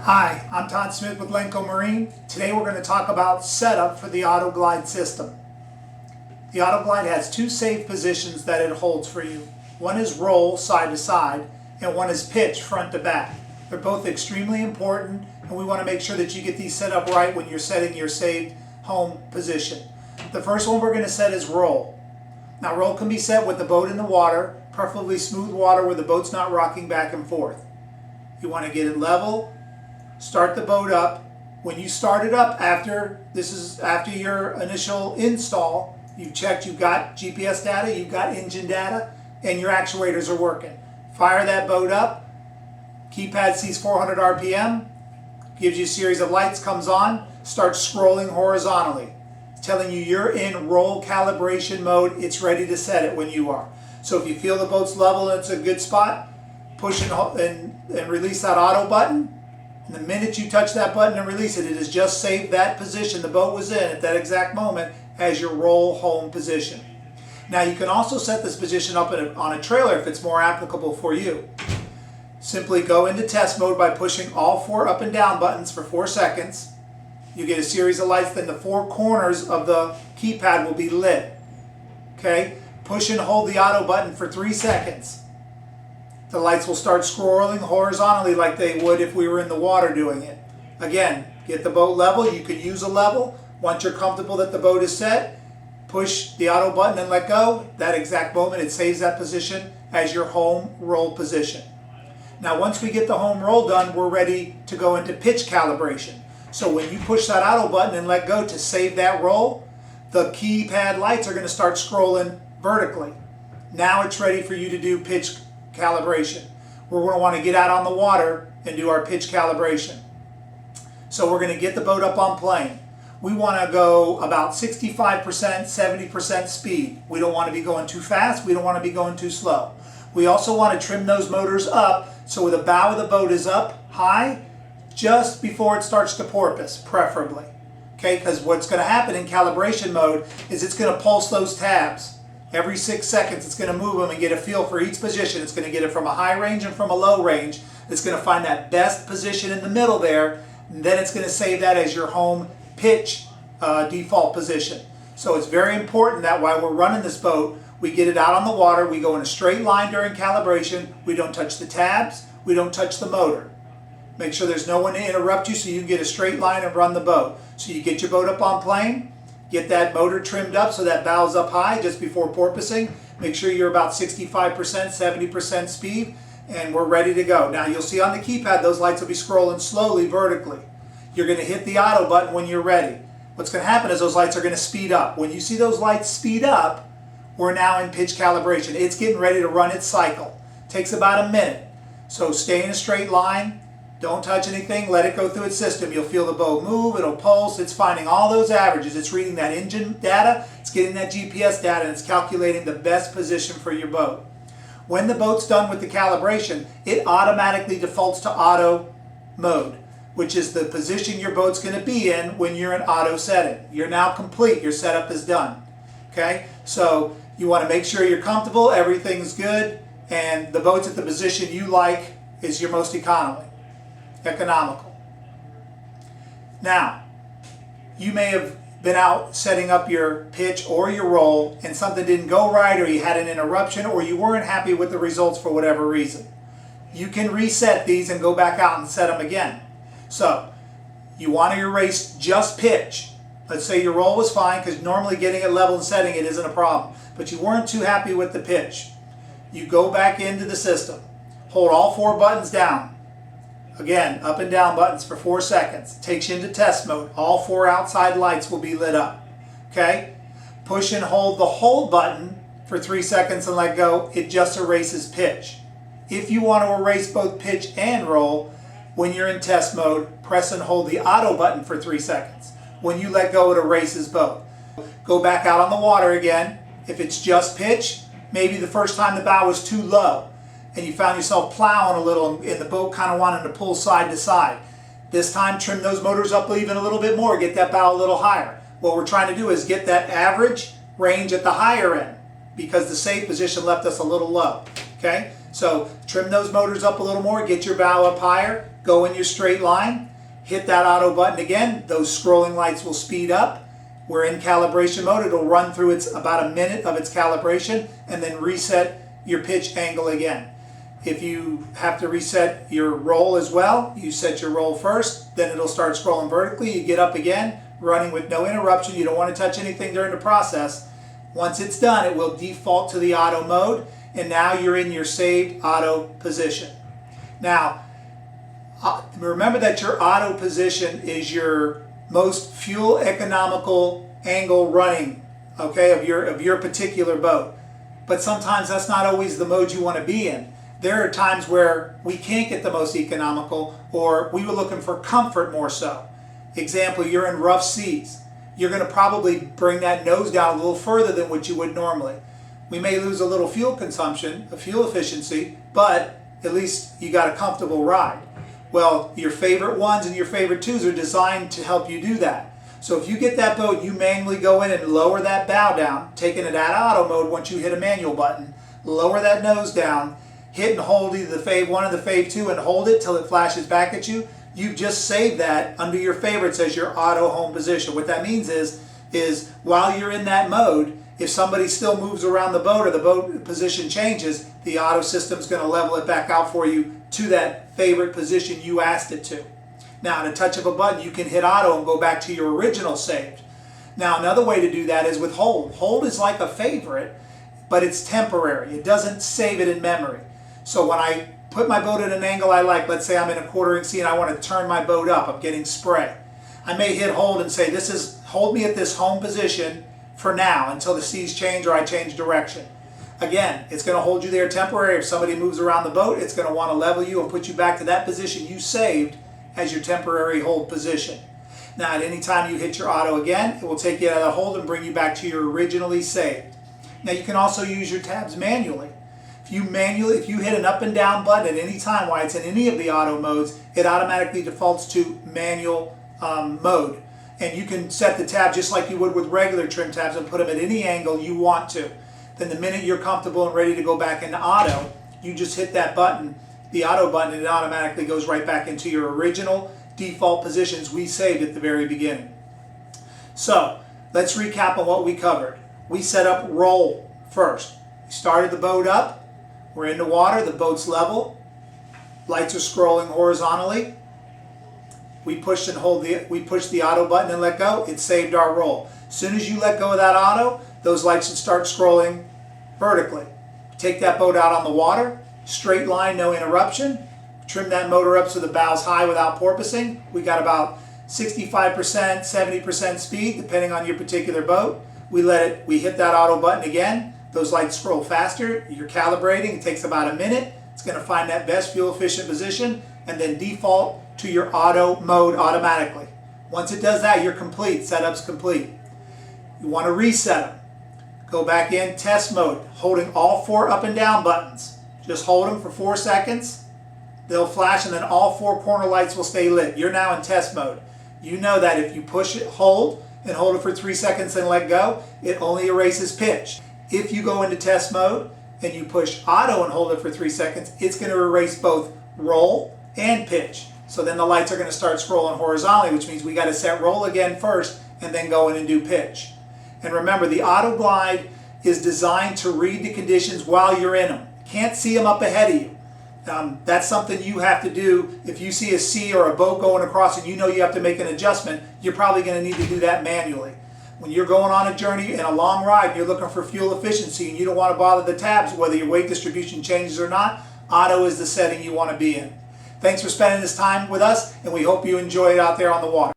Hi, I'm Todd Smith with Lenco Marine. Today we're going to talk about setup for the auto glide system. The auto glide has two safe positions that it holds for you. One is roll side to side and one is pitch front to back. They're both extremely important and we want to make sure that you get these set up right when you're setting your saved home position. The first one we're going to set is roll. Now roll can be set with the boat in the water, preferably smooth water where the boat's not rocking back and forth. You want to get it level. Start the boat up. When you start it up after your initial install, you've checked you've got GPS data, you've got engine data, and your actuators are working. Fire that boat up. Keypad sees 400 RPM, gives you a series of lights, comes on, starts scrolling horizontally, telling you you're in roll calibration mode. It's ready to set it when you are. So if you feel the boat's level and it's a good spot, push and release that auto button. And the minute you touch that button and release it, it has just saved that position the boat was in at that exact moment as your roll home position. Now you can also set this position up on a trailer if it's more applicable for you. Simply go into test mode by pushing all four up and down buttons for 4 seconds. You get a series of lights, then the four corners of the keypad will be lit. Okay? Push and hold the auto button for 3 seconds. The lights will start scrolling horizontally like they would if we were in the water doing it. Again, get the boat level. You could use a level. Once you're comfortable that the boat is set, push the auto button and let go. That exact moment, it saves that position as your home roll position. Now, once we get the home roll done, we're ready to go into pitch calibration. So when you push that auto button and let go to save that roll, the keypad lights are going to start scrolling vertically. Now it's ready for you to do pitch calibration. We're going to want to get out on the water and do our pitch calibration. So we're going to get the boat up on plane. We want to go about 65%, 70% speed. We don't want to be going too fast. We don't want to be going too slow. We also want to trim those motors up so the bow of the boat is up high just before it starts to porpoise, preferably. Okay, because what's going to happen in calibration mode is it's going to pulse those tabs. Every 6 seconds, it's going to move them and get a feel for each position. It's going to get it from a high range and from a low range. It's going to find that best position in the middle there, and then it's going to save that as your home pitch default position. So it's very important that while we're running this boat, we get it out on the water, we go in a straight line during calibration, we don't touch the tabs, we don't touch the motor. Make sure there's no one to interrupt you so you can get a straight line and run the boat. So you get your boat up on plane, get that motor trimmed up so that bow's up high just before porpoising. Make sure you're about 65%, 70% speed, and we're ready to go. Now you'll see on the keypad those lights will be scrolling slowly vertically. You're going to hit the auto button when you're ready. What's going to happen is those lights are going to speed up. When you see those lights speed up, we're now in pitch calibration. It's getting ready to run its cycle. It takes about a minute. So stay in a straight line. Don't touch anything, let it go through its system. You'll feel the boat move, it'll pulse, it's finding all those averages. It's reading that engine data, it's getting that GPS data, and it's calculating the best position for your boat. When the boat's done with the calibration, it automatically defaults to auto mode, which is the position your boat's going to be in when you're in auto setting. You're now complete, your setup is done. Okay, so you want to make sure you're comfortable, everything's good, and the boat's at the position you like is your most economical. Now, you may have been out setting up your pitch or your roll and something didn't go right, or you had an interruption, or you weren't happy with the results for whatever reason. You can reset these and go back out and set them again. So you want to erase just pitch. Let's say your roll was fine, because normally getting it level and setting it isn't a problem, but you weren't too happy with the pitch. You go back into the system, hold all four buttons down. Again, up and down buttons for 4 seconds. Takes you into test mode. All four outside lights will be lit up. Okay? Push and hold the hold button for 3 seconds and let go. It just erases pitch. If you want to erase both pitch and roll, when you're in test mode, press and hold the auto button for 3 seconds. When you let go, it erases both. Go back out on the water again. If it's just pitch, maybe the first time the bow was too low and you found yourself plowing a little and the boat kind of wanted to pull side to side. This time, trim those motors up even a little bit more, get that bow a little higher. What we're trying to do is get that average range at the higher end because the safe position left us a little low. Okay? So trim those motors up a little more, get your bow up higher, go in your straight line, hit that auto button again, those scrolling lights will speed up. We're in calibration mode. It'll run through about a minute of its calibration and then reset your pitch angle again. If you have to reset your roll as well, you set your roll first, then it'll start scrolling vertically. You get up again, running with no interruption. You don't want to touch anything during the process. Once it's done, it will default to the auto mode, and now you're in your saved auto position. Now, remember that your auto position is your most fuel economical angle running, okay, of your particular boat. But sometimes that's not always the mode you want to be in. There are times where we can't get the most economical, or we were looking for comfort more so. Example, you're in rough seas. You're going to probably bring that nose down a little further than what you would normally. We may lose a little fuel consumption, a fuel efficiency, but at least you got a comfortable ride. Well, your favorite ones and your favorite twos are designed to help you do that. So if you get that boat, you manually go in and lower that bow down, taking it out of auto mode once you hit a manual button, lower that nose down, hit and hold either the fave 1 or the fave 2 and hold it till it flashes back at you. You've just saved that under your favorites as your auto home position. What that means is while you're in that mode, if somebody still moves around the boat or the boat position changes, the auto system's going to level it back out for you to that favorite position you asked it to. Now, at a touch of a button, you can hit auto and go back to your original saved. Now, another way to do that is with hold. Hold is like a favorite, but it's temporary. It doesn't save it in memory. So when I put my boat at an angle I like, let's say I'm in a quartering sea and I want to turn my boat up, I'm getting spray. I may hit hold and say, hold me at this home position for now until the seas change or I change direction. Again, it's going to hold you there temporary. If somebody moves around the boat, it's going to want to level you and put you back to that position you saved as your temporary hold position. Now, at any time you hit your auto again, it will take you out of the hold and bring you back to your originally saved. Now, you can also use your tabs manually. If you hit an up and down button at any time while it's in any of the auto modes, it automatically defaults to manual mode. And you can set the tab just like you would with regular trim tabs and put them at any angle you want to. Then the minute you're comfortable and ready to go back into auto, you just hit that button, the auto button, and it automatically goes right back into your original default positions we saved at the very beginning. So let's recap on what we covered. We set up roll first. We started the boat up. We're in the water, the boat's level, lights are scrolling horizontally. We pushed the auto button and let go, it saved our roll. As soon as you let go of that auto, those lights should start scrolling vertically. Take that boat out on the water, straight line, no interruption. Trim that motor up so the bow's high without porpoising. We got about 65%, 70% speed, depending on your particular boat. We hit that auto button again. Those lights scroll faster. You're calibrating. It takes about a minute. It's going to find that best fuel efficient position and then default to your auto mode automatically. Once it does that, you're complete. Setup's complete. You want to reset them. Go back in test mode, holding all 4 up and down buttons. Just hold them for 4 seconds. They'll flash and then all 4 corner lights will stay lit. You're now in test mode. You know that if you push it, hold it for 3 seconds and let go, it only erases pitch. If you go into test mode and you push auto and hold it for 3 seconds, it's going to erase both roll and pitch. So then the lights are going to start scrolling horizontally, which means we got to set roll again first and then go in and do pitch. And remember, the auto glide is designed to read the conditions while you're in them. Can't see them up ahead of you. That's something you have to do. If you see a sea or a boat going across and you know you have to make an adjustment, you're probably going to need to do that manually. When you're going on a journey and a long ride, you're looking for fuel efficiency and you don't want to bother the tabs, whether your weight distribution changes or not, auto is the setting you want to be in. Thanks for spending this time with us, and we hope you enjoy it out there on the water.